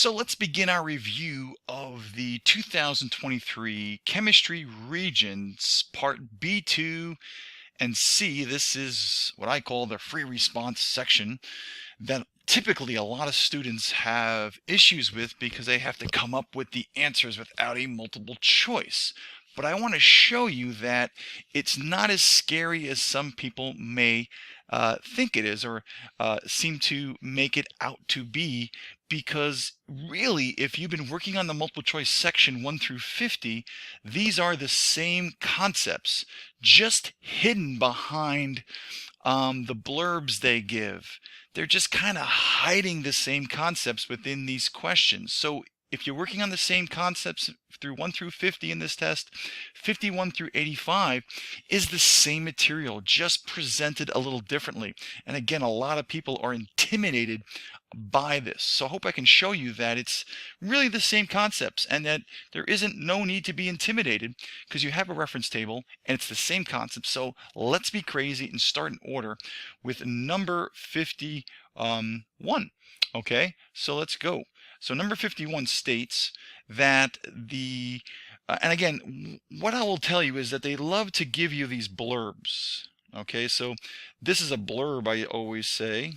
So let's begin our review of the 2023 Chemistry Regents Part B2 and C. This is what I call the free response section that typically a lot of students have issues with because they have to come up with the answers without a multiple choice. But I want to show you that it's not as scary as some people may think it is, or seem to make it out to be, because really, if you've been working on the multiple choice section 1 through 50, these are the same concepts, just hidden behind the blurbs they give. They're just kind of hiding the same concepts within these questions. So if you're working on the same concepts through 1 through 50 in this test, 51 through 85 is the same material, just presented a little differently. And again, a lot of people are intimidated by this. So I hope I can show you that it's really the same concepts and that there isn't no need to be intimidated because you have a reference table and it's the same concept. So let's be crazy and start in order with number 51. Okay, so let's go. So number 51 states that and again, what I will tell you is that they love to give you these blurbs. Okay, so this is a blurb, I always say.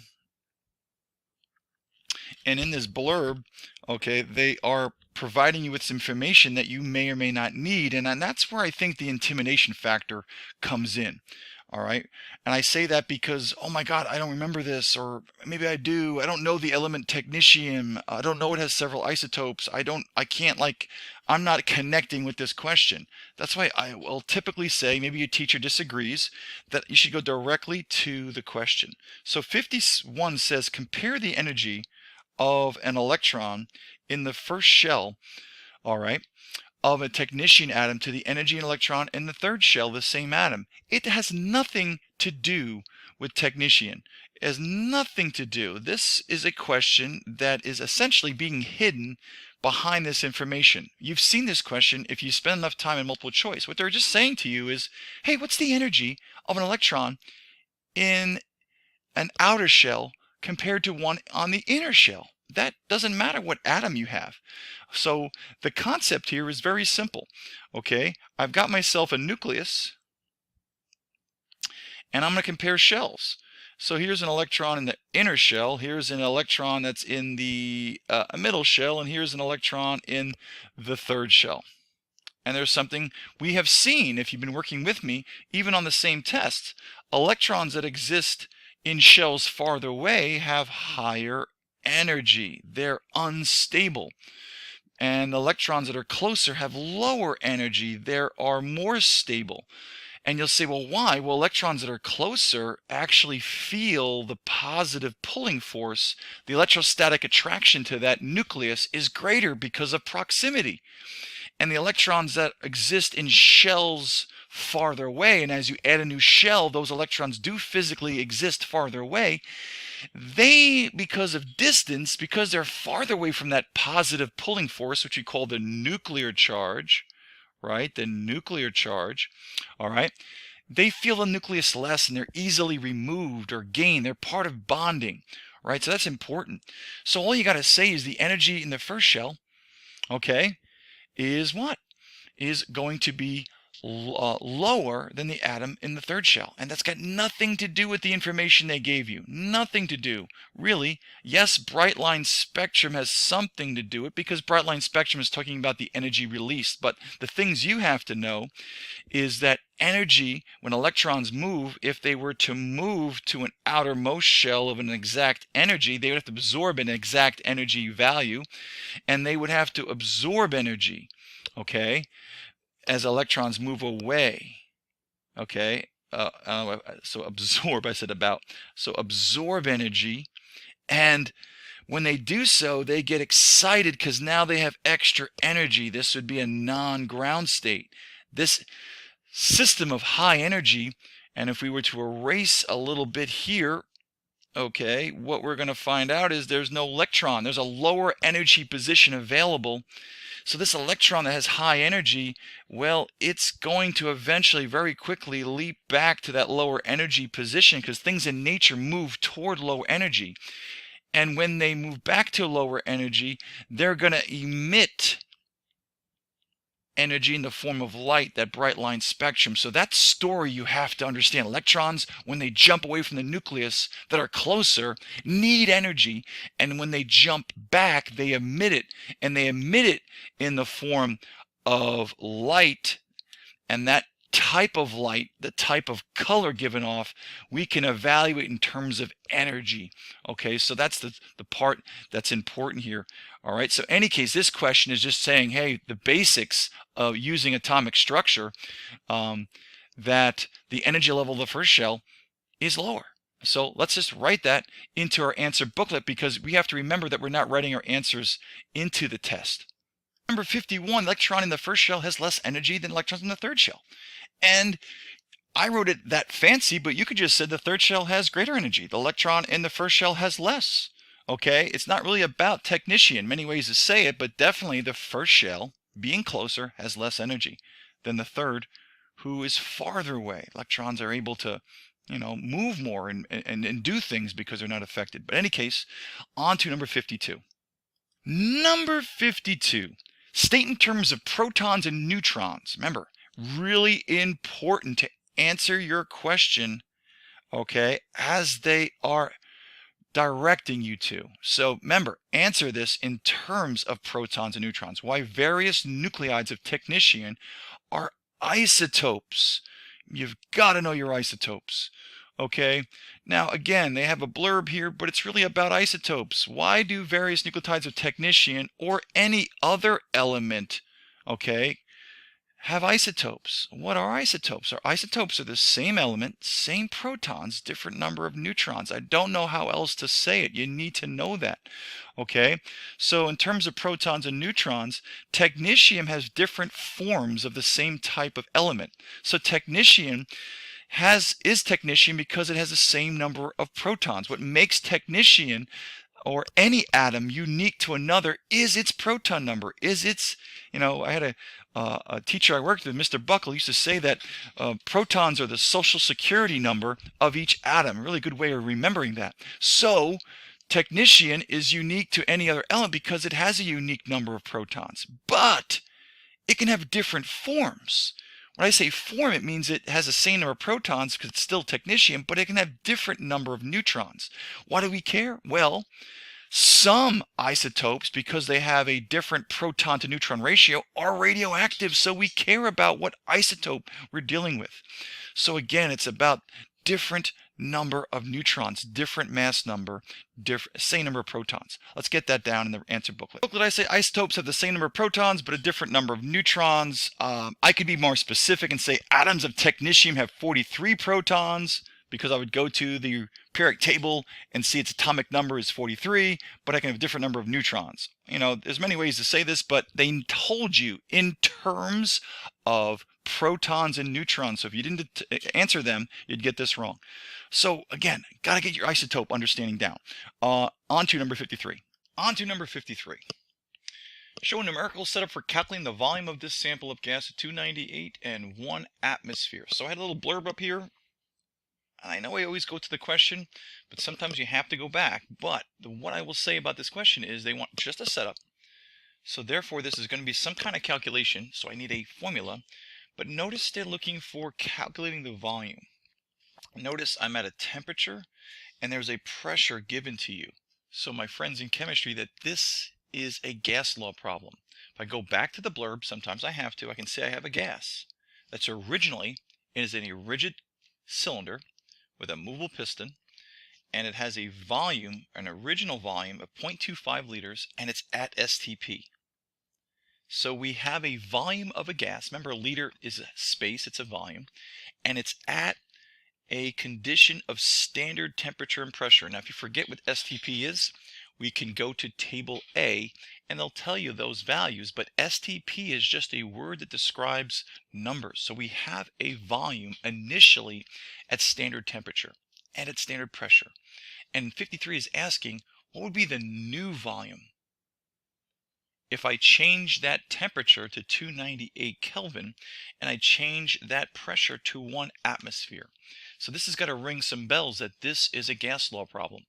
And in this blurb, okay, they are providing you with some information that you may or may not need. And that's where I think the intimidation factor comes in. All right. And I say that because, oh my God, I don't remember this, or maybe I do. I don't know the element technetium. I don't know it has several isotopes. I'm not connecting with this question. That's why I will typically say, maybe your teacher disagrees, that you should go directly to the question. So 51 says, compare the energy of an electron in the first shell, all right, of a technetium atom to the energy of an electron in the third shell of the same atom. It has nothing to do with technetium. It has nothing to do. This is a question that is essentially being hidden behind this information. You've seen this question if you spend enough time in multiple choice. What they're just saying to you is, hey, what's the energy of an electron in an outer shell compared to one on the inner shell? That doesn't matter what atom you have. So the concept here is very simple. Okay, I've got myself a nucleus and I'm going to compare shells. So here's an electron in the inner shell, here's an electron that's in the middle shell, and here's an electron in the third shell. And there's something we have seen, if you've been working with me, even on the same test. Electrons that exist in shells farther away have higher energy. They're unstable. And electrons that are closer have lower energy. They are more stable. And you'll say, well, why? Well, electrons that are closer actually feel the positive pulling force. The electrostatic attraction to that nucleus is greater because of proximity. And the electrons that exist in shells farther away, and as you add a new shell, those electrons do physically exist farther away, they, because of distance, because they're farther away from that positive pulling force, which we call the nuclear charge, right? The nuclear charge, all right? They feel the nucleus less and they're easily removed or gained. They're part of bonding, right? So that's important. So all you got to say is the energy in the first shell, okay, is what? Is going to be lower than the atom in the third shell. And that's got nothing to do with the information they gave you. Nothing to do. Really, yes, bright line spectrum has something to do with it because bright line spectrum is talking about the energy released. But the things you have to know is that energy, when electrons move, if they were to move to an outermost shell of an exact energy, they would have to absorb an exact energy value, and they would have to absorb energy, okay, as electrons move away, okay, so absorb, I said about, so absorb energy, and when they do so, they get excited because now they have extra energy. This would be a non-ground state. This system of high energy, and if we were to erase a little bit here, okay, what we're going to find out is there's no electron. There's a lower energy position available. So this electron that has high energy, well, it's going to eventually very quickly leap back to that lower energy position because things in nature move toward low energy. And when they move back to lower energy, they're going to emit energy in the form of light, that bright line spectrum. So that story you have to understand. Electrons, when they jump away from the nucleus that are closer, need energy, and when they jump back, they emit it, and they emit it in the form of light. And that type of light, the type of color given off, we can evaluate in terms of energy. Okay, so that's the part that's important here. All right, so in any case, this question is just saying, hey, the basics of using atomic structure, that the energy level of the first shell is lower. So let's just write that into our answer booklet, because we have to remember that we're not writing our answers into the test. Number 51, electron in the first shell has less energy than electrons in the third shell. And I wrote it that fancy, but you could just say the third shell has greater energy. The electron in the first shell has less. Okay, it's not really about technetium. Many ways to say it, but definitely the first shell, being closer, has less energy than the third, who is farther away. Electrons are able to, move more and do things because they're not affected. But in any case, on to number 52. Number 52. State in terms of protons and neutrons. Remember, really important to answer your question, okay, as they are directing you to. So remember, answer this in terms of protons and neutrons. Why various nuclides of technetium are isotopes. You've got to know your isotopes. Okay, now again, they have a blurb here, but it's really about isotopes. Why do various nucleotides of technetium or any other element, okay, have isotopes? What are isotopes? Isotopes are the same element, same protons, different number of neutrons. I don't know how else to say it. You need to know that. Okay, so in terms of protons and neutrons, technetium has different forms of the same type of element. So technetium is technetium because it has the same number of protons. What makes technetium or any atom unique to another is its proton number, is its, I had a teacher I worked with, Mr. Buckle, used to say that protons are the social security number of each atom. A really good way of remembering that. So technetium is unique to any other element because it has a unique number of protons, but it can have different forms. When I say form, it means it has the same number of protons because it's still technetium, but it can have different number of neutrons. Why do we care? Well, some isotopes, because they have a different proton to neutron ratio, are radioactive, so we care about what isotope we're dealing with. So again, it's about different number of neutrons, different mass number, same number of protons. Let's get that down in the answer booklet. I say isotopes have the same number of protons but a different number of neutrons. I could be more specific and say atoms of technetium have 43 protons, because I would go to the periodic table and see its atomic number is 43, but I can have a different number of neutrons. There's many ways to say this, but they told you in terms of protons and neutrons. So if you didn't answer them, you'd get this wrong. So again, got to get your isotope understanding down. On to number 53. Show a numerical setup for calculating the volume of this sample of gas at 298 and 1 atmosphere. So I had a little blurb up here. I know I always go to the question, but sometimes you have to go back. But what I will say about this question is they want just a setup. So therefore, this is going to be some kind of calculation. So I need a formula. But notice they're looking for calculating the volume. Notice I'm at a temperature and there's a pressure given to you. So my friends in chemistry, that this is a gas law problem. If I go back to the blurb, sometimes I have to, I can say I have a gas that's originally is in a rigid cylinder with a movable piston, and it has a volume, an original volume of 0.25 liters, and it's at STP. So we have a volume of a gas. Remember, a liter is a space, it's a volume, and it's at a condition of standard temperature and pressure. Now, if you forget what STP is, we can go to table A, and they'll tell you those values, but STP is just a word that describes numbers. So we have a volume initially at standard temperature and at standard pressure. And 53 is asking, what would be the new volume if I change that temperature to 298 Kelvin and I change that pressure to 1 atmosphere? So this has got to ring some bells that this is a gas law problem.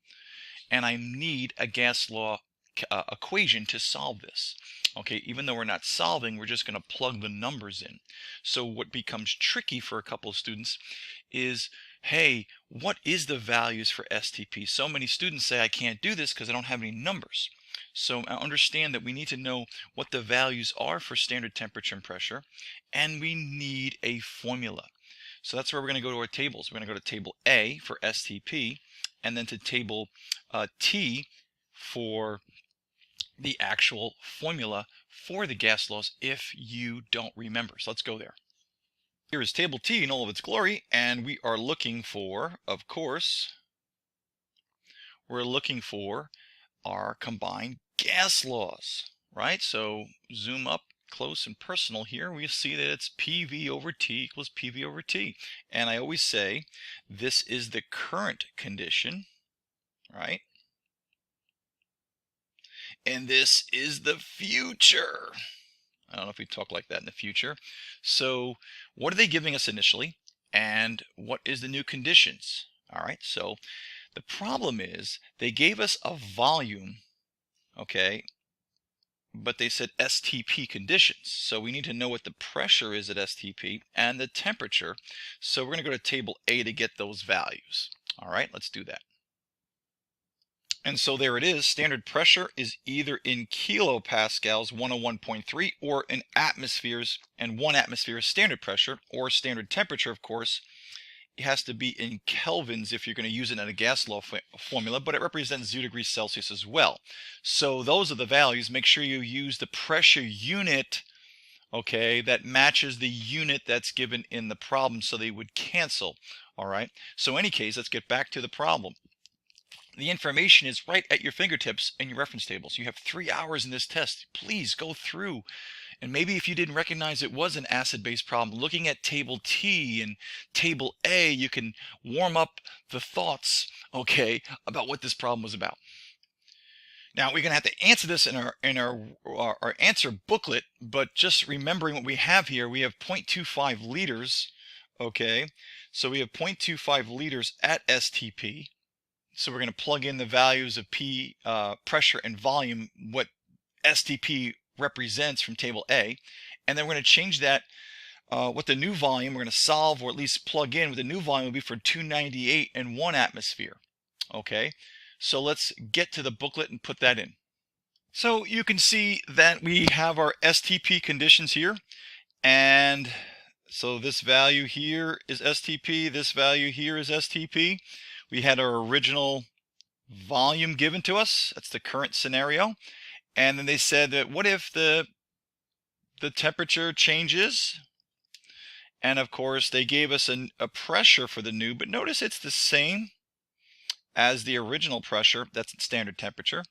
and I need a gas law equation to solve this. Okay, even though we're not solving, we're just going to plug the numbers in. So what becomes tricky for a couple of students is, hey, what is the values for STP? So many students say I can't do this because I don't have any numbers. So I understand that we need to know what the values are for standard temperature and pressure, and we need a formula. So that's where we're going to go to our tables. We're going to go to table A for STP, and then to table T for the actual formula for the gas laws if you don't remember. So let's go there. Here is table T in all of its glory, and we are looking for, of course, we're looking for our combined gas laws, right? So zoom up close and personal here, we see that it's PV over T equals PV over T. And I always say this is the current condition, right? And this is the future. I don't know if we talk like that in the future. So what are they giving us initially? And what is the new conditions? All right, so the problem is they gave us a volume, okay, but they said STP conditions. So we need to know what the pressure is at STP and the temperature. So we're going to go to table A to get those values. All right, let's do that. And so there it is. Standard pressure is either in kilopascals, 101.3, or in atmospheres, and 1 atmosphere is standard pressure, or standard temperature, of course. It has to be in kelvins if you're going to use it in a gas law formula, but it represents 0 degrees Celsius as well. So those are the values. Make sure you use the pressure unit, okay, that matches the unit that's given in the problem, so they would cancel. All right. So in any case, let's get back to the problem. The information is right at your fingertips in your reference tables. You have 3 hours in this test. Please go through. And maybe if you didn't recognize it was an acid-base problem, looking at table T and table A, you can warm up the thoughts, okay, about what this problem was about. Now we're going to have to answer this in our answer booklet, but just remembering what we have here, we have 0.25 liters, okay? So we have 0.25 liters at STP. So we're going to plug in the values of P, pressure and volume, what STP represents from table A, and then we're going to change that what the new volume we're going to solve, or at least plug in with the new volume, will be for 298 and 1 atmosphere. Okay, so let's get to the booklet and put that in. So you can see that we have our STP conditions here, and so this value here is STP, this value here is STP. We had our original volume given to us, that's the current scenario. And then they said that what if the temperature changes? And of course they gave us a pressure for the new, but notice it's the same as the original pressure, that's standard temperature.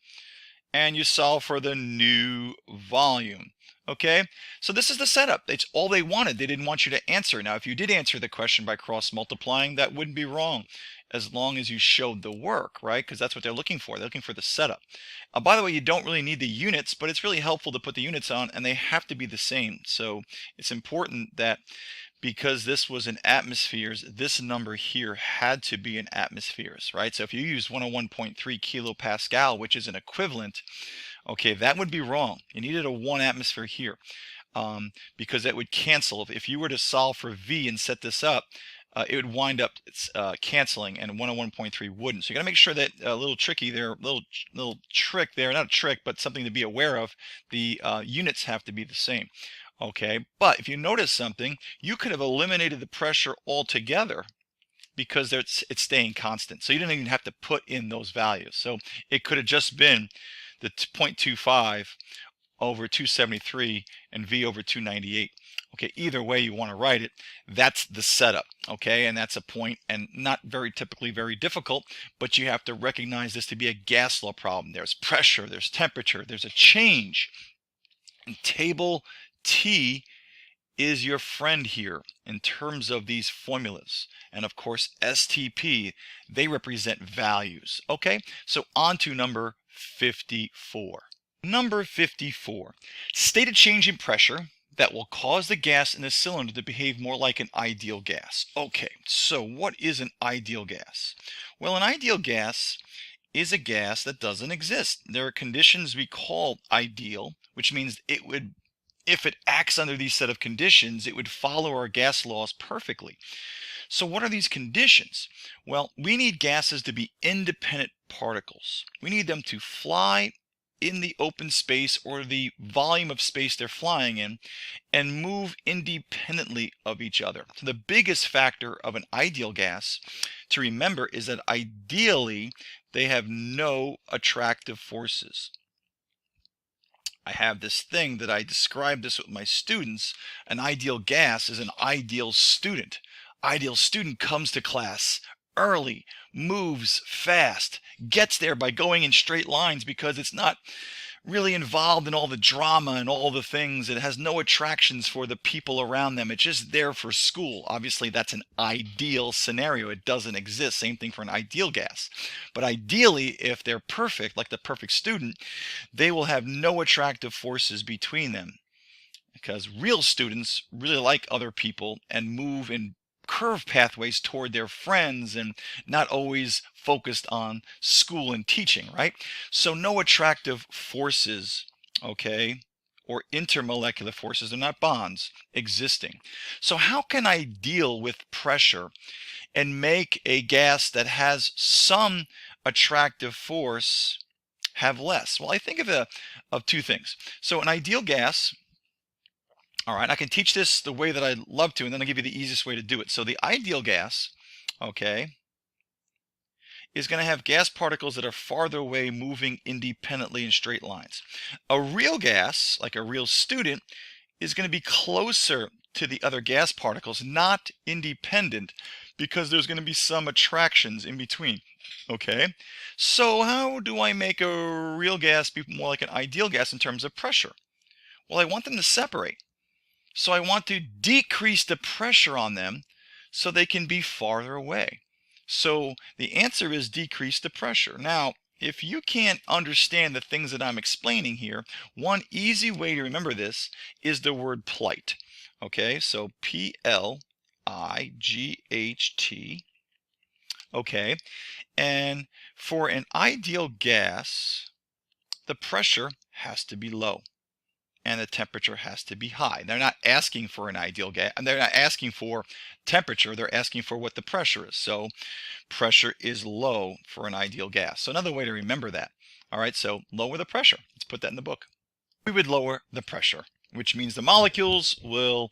And you solve for the new volume. Okay, so this is the setup. It's all they wanted. They didn't want you to answer. Now, if you did answer the question by cross multiplying, that wouldn't be wrong, as long as you showed the work, right? Because that's what they're looking for. They're looking for the setup. By the way, you don't really need the units, but it's really helpful to put the units on, and they have to be the same. So it's important that because this was in atmospheres, this number here had to be in atmospheres, right? So if you use 101.3 kilopascal, which is an equivalent, okay, that would be wrong. You needed a 1 atmosphere here because that would cancel. If you were to solve for V and set this up, it would wind up canceling, and 101.3 wouldn't. So you got to make sure that a little tricky there, little trick there, not a trick, but something to be aware of. The units have to be the same. Okay, but if you notice something, you could have eliminated the pressure altogether because it's staying constant. So you didn't even have to put in those values. So it could have just been the 0.25 over 273 and V over 298. Okay, either way you want to write it, that's the setup. Okay, and that's a point, and not very typically very difficult, but you have to recognize this to be a gas law problem. There's pressure, there's temperature, there's a change. And table T is your friend here in terms of these formulas. And of course, STP, they represent values. Okay, so on to number 54. Number 54, state a change in pressure that will cause the gas in the cylinder to behave more like an ideal gas. Okay, so what is an ideal gas? Well, an ideal gas is a gas that doesn't exist. There are conditions we call ideal, which means it would, if it acts under these set of conditions, it would follow our gas laws perfectly. So what are these conditions? Well, we need gases to be independent particles. We need them to fly in the open space or the volume of space they're flying in and move independently of each other. So the biggest factor of an ideal gas to remember is that ideally they have no attractive forces. I have this thing that I describe this with my students. An ideal gas is an ideal student. Ideal student comes to class early, moves fast, gets there by going in straight lines because it's not really involved in all the drama and all the things. It has no attractions for the people around them. It's just there for school. Obviously, that's an ideal scenario. It doesn't exist. Same thing for an ideal gas. But ideally, if they're perfect, like the perfect student, they will have no attractive forces between them, because real students really like other people and move in curve pathways toward their friends and not always focused on school and teaching, right? So no attractive forces, okay, or intermolecular forces, they're not bonds, existing. So how can I deal with pressure and make a gas that has some attractive force have less? Well, I think of two things. So an ideal gas, all right, I can teach this the way that I love to, and then I'll give you the easiest way to do it. So the ideal gas, okay, is going to have gas particles that are farther away moving independently in straight lines. A real gas, like a real student, is going to be closer to the other gas particles, not independent, because there's going to be some attractions in between. Okay, so how do I make a real gas be more like an ideal gas in terms of pressure? Well, I want them to separate. So I want to decrease the pressure on them so they can be farther away. So the answer is decrease the pressure. Now, if you can't understand the things that I'm explaining here, one easy way to remember this is the word plight. Okay, so P-L-I-G-H-T. Okay, and for an ideal gas, the pressure has to be low and the temperature has to be high. They're not asking for an ideal gas, and they're not asking for temperature, they're asking for what the pressure is. So pressure is low for an ideal gas. So another way to remember that. All right, so lower the pressure. Let's put that in the book. We would lower the pressure, which means the molecules will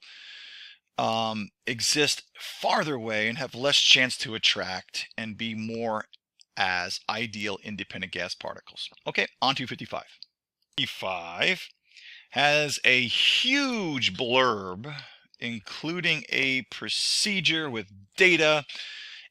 exist farther away and have less chance to attract and be more as ideal independent gas particles. Okay, on to 55. 55 has a huge blurb, including a procedure with data.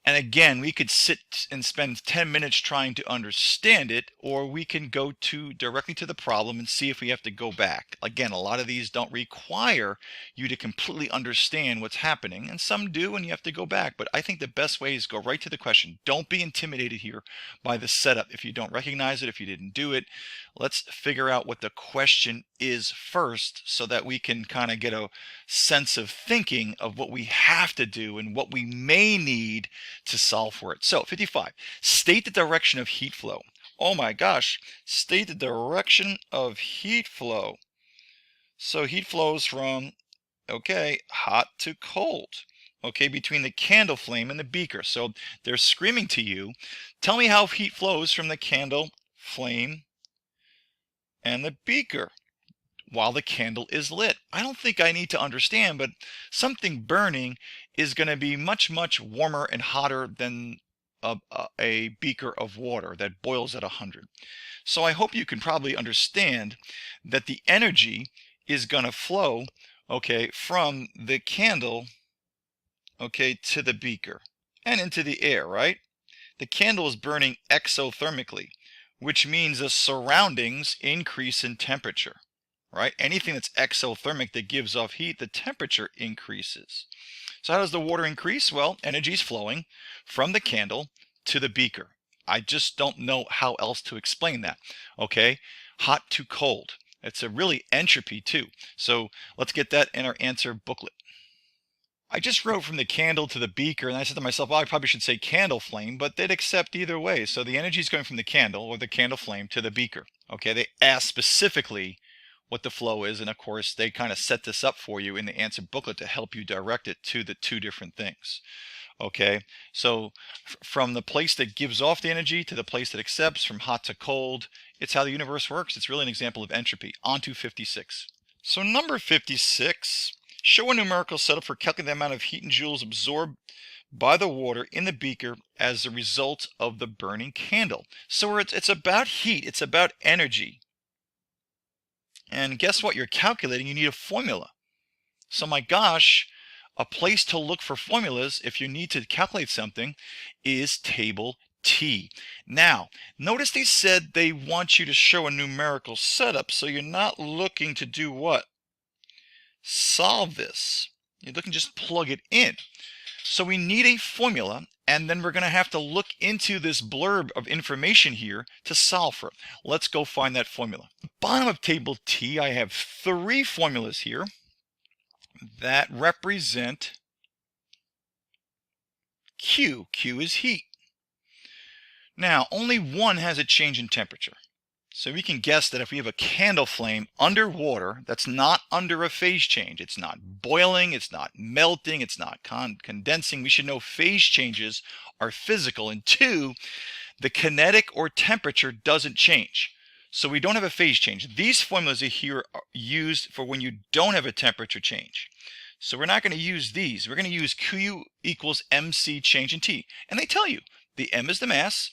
And again, we could sit and spend 10 minutes trying to understand it, or we can go directly to the problem and see if we have to go back. Again, a lot of these don't require you to completely understand what's happening, and some do, and you have to go back. But I think the best way is go right to the question. Don't be intimidated here by the setup. If you don't recognize it, if you didn't do it, let's figure out what the question is first so that we can kind of get a sense of thinking of what we have to do and what we may need to solve for it. So 55, state the direction of heat flow. Oh my gosh, state the direction of heat flow. So heat flows from, okay, hot to cold, okay, between the candle flame and the beaker. So they're screaming to you, tell me how heat flows from the candle flame and the beaker while the candle is lit. I don't think I need to understand, but something burning is going to be much, much warmer and hotter than a beaker of water that boils at 100. So I hope you can probably understand that the energy is going to flow, okay, from the candle, okay, to the beaker and into the air, right? The candle is burning exothermically, which means the surroundings increase in temperature. Right? Anything that's exothermic that gives off heat, the temperature increases. So how does the water increase? Well, energy is flowing from the candle to the beaker. I just don't know how else to explain that. Okay, hot to cold. It's a really entropy too. So let's get that in our answer booklet. I just wrote from the candle to the beaker, and I said to myself, well, I probably should say candle flame, but they'd accept either way. So the energy is going from the candle or the candle flame to the beaker. Okay, they asked specifically what the flow is, and of course they kind of set this up for you in the answer booklet to help you direct it to the two different things. Okay, so from the place that gives off the energy to the place that accepts, from hot to cold, it's how the universe works. It's really an example of entropy. On to 56. So number 56, show a numerical setup for calculating the amount of heat in joules absorbed by the water in the beaker as a result of the burning candle. So it's about heat, it's about energy. And guess what? You're calculating, you need a formula. So my gosh, a place to look for formulas if you need to calculate something is table T. Now, notice they said they want you to show a numerical setup, so you're not looking to do what? Solve this. You're looking to just plug it in. So we need a formula, and then we're going to have to look into this blurb of information here to solve for it. Let's go find that formula. Bottom of table T, I have 3 formulas here that represent Q. Q is heat. Now, only one has a change in temperature. So we can guess that if we have a candle flame underwater, that's not under a phase change. It's not boiling, it's not melting, it's not condensing. We should know phase changes are physical. And 2, the kinetic or temperature doesn't change. So we don't have a phase change. These formulas are here are used for when you don't have a temperature change. So we're not going to use these. We're going to use Q equals MC change in T. And they tell you the M is the mass,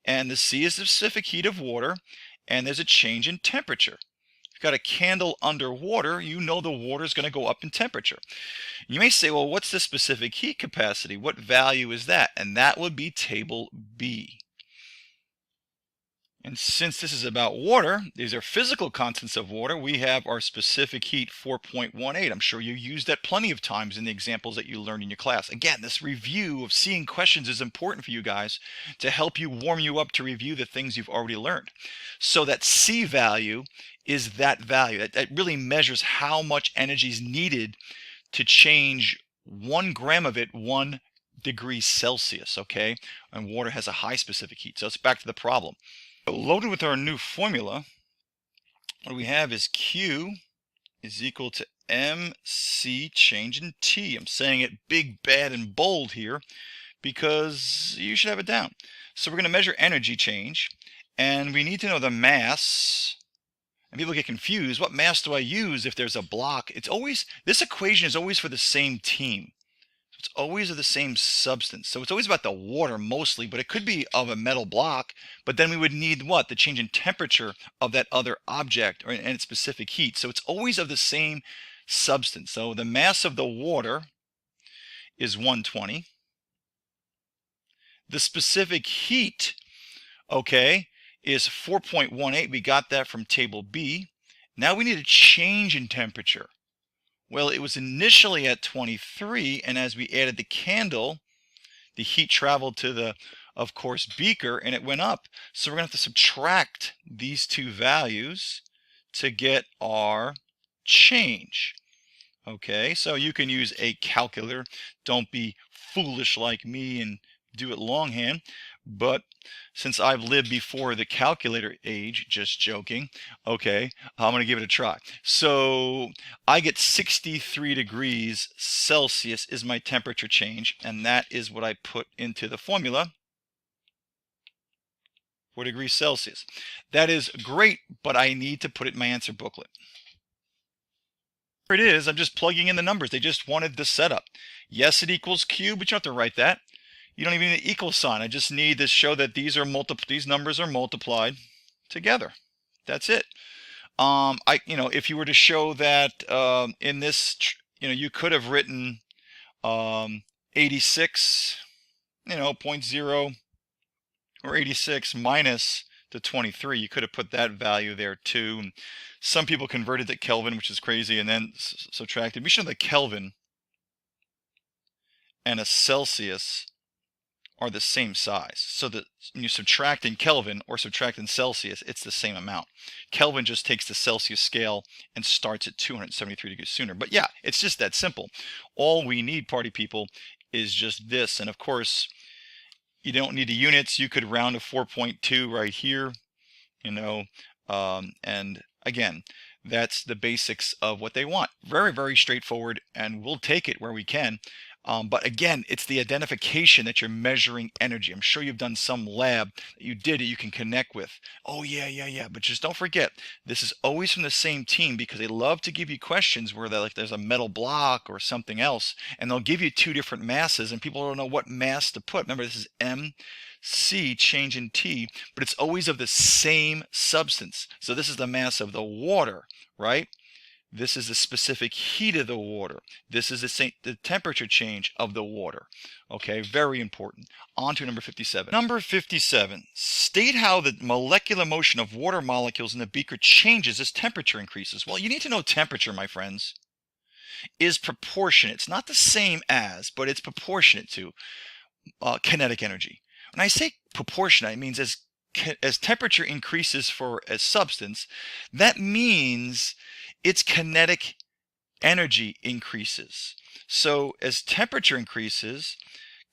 and the C is the specific heat of water, and there's a change in temperature. If you've got a candle underwater, you know the water is going to go up in temperature. You may say, well, what's the specific heat capacity? What value is that? And that would be table B. And since this is about water, these are physical constants of water, we have our specific heat 4.18. I'm sure you used that plenty of times in the examples that you learned in your class. Again, this review of seeing questions is important for you guys to help you warm you up to review the things you've already learned. So that C value is that value. That really measures how much energy is needed to change 1 gram of it 1 degree Celsius, okay? And water has a high specific heat. So it's back to the problem. Loaded with our new formula, what we have is Q is equal to MC change in T. I'm saying it big, bad, and bold here because you should have it down. So we're going to measure energy change, and we need to know the mass. And people get confused. What mass do I use if there's a block? It's always, this equation is always for the same team. It's always of the same substance. So it's always about the water mostly, but it could be of a metal block. But then we would need what? The change in temperature of that other object and its specific heat. So it's always of the same substance. So the mass of the water is 120. The specific heat, okay, is 4.18. We got that from table B. Now we need a change in temperature. Well, it was initially at 23, and as we added the candle, the heat traveled to the, of course, beaker, and it went up. So we're going to have to subtract these 2 values to get our change. Okay, so you can use a calculator. Don't be foolish like me and do it longhand. But since I've lived before the calculator age, just joking, okay, I'm going to give it a try. So I get 63 degrees Celsius is my temperature change, and that is what I put into the formula, 4 degrees Celsius. That is great, but I need to put it in my answer booklet. Here it is. I'm just plugging in the numbers. They just wanted the setup. Yes, it equals Q, but you don't have to write that. You don't even need an equal sign. I just need to show that these numbers are multiplied together. That's it. If you were to show that in this, you could have written 86, 0.0 or 86 minus the 23. You could have put that value there too. And some people converted to Kelvin, which is crazy, and then subtracted. We should know the Kelvin and a Celsius are the same size. So that when you subtract in Kelvin or subtract in Celsius, it's the same amount. Kelvin just takes the Celsius scale and starts at 273 degrees sooner. But yeah, it's just that simple. All we need, party people, is just this. And of course, you don't need the units. You could round to 4.2 right here, you know, and again, that's the basics of what they want. Very, very straightforward, and we'll take it where we can. But again, it's the identification that you're measuring energy. I'm sure you've done some lab that you did that you can connect with. Oh, yeah. But just don't forget, this is always from the same team, because they love to give you questions where like there's a metal block or something else, and they'll give you two different masses, and people don't know what mass to put. Remember, this is MC, change in T, but it's always of the same substance. So this is the mass of the water, right? This is the specific heat of the water. This is the temperature change of the water. Okay, very important. On to number 57. Number 57, state how the molecular motion of water molecules in the beaker changes as temperature increases. Well, you need to know temperature, my friends, is proportionate. It's not the same as, but it's proportionate to kinetic energy. When I say proportionate, it means as temperature increases for a substance, that means its kinetic energy increases. So as temperature increases,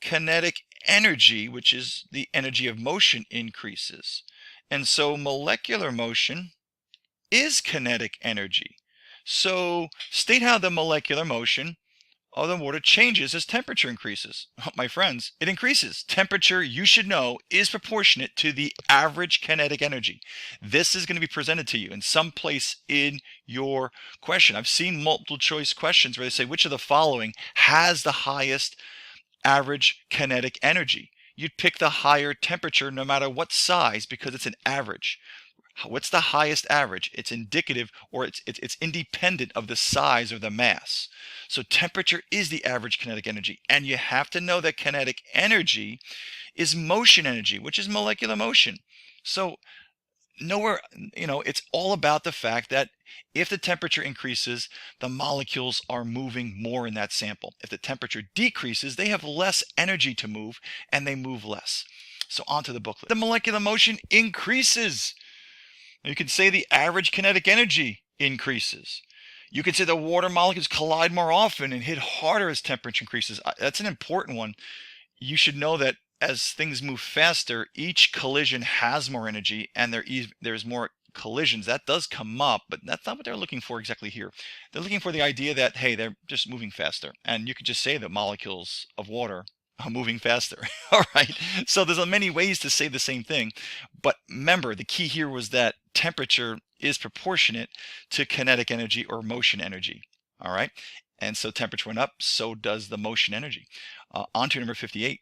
kinetic energy, which is the energy of motion, increases. And so molecular motion is kinetic energy. So state how the molecular motion of the water changes as temperature increases. My friends, it increases. Temperature, you should know, is proportionate to the average kinetic energy. This is going to be presented to you in some place in your question. I've seen multiple choice questions where they say, which of the following has the highest average kinetic energy? You'd pick the higher temperature no matter what size, because it's an average. What's the highest average? It's indicative, or it's independent of the size or the mass. So temperature is the average kinetic energy. And you have to know that kinetic energy is motion energy, which is molecular motion. So nowhere, it's all about the fact that if the temperature increases, the molecules are moving more in that sample. If the temperature decreases, they have less energy to move, and they move less. So onto the booklet. The molecular motion increases. You can say the average kinetic energy increases. You can say the water molecules collide more often and hit harder as temperature increases. That's an important one. You should know that as things move faster, each collision has more energy, and there's more collisions. That does come up, but that's not what they're looking for exactly here. They're looking for the idea that, hey, they're just moving faster. And you could just say that molecules of water moving faster. All right. So there's many ways to say the same thing. But remember, the key here was that temperature is proportionate to kinetic energy or motion energy. All right. And so temperature went up, so does the motion energy. On to number 58.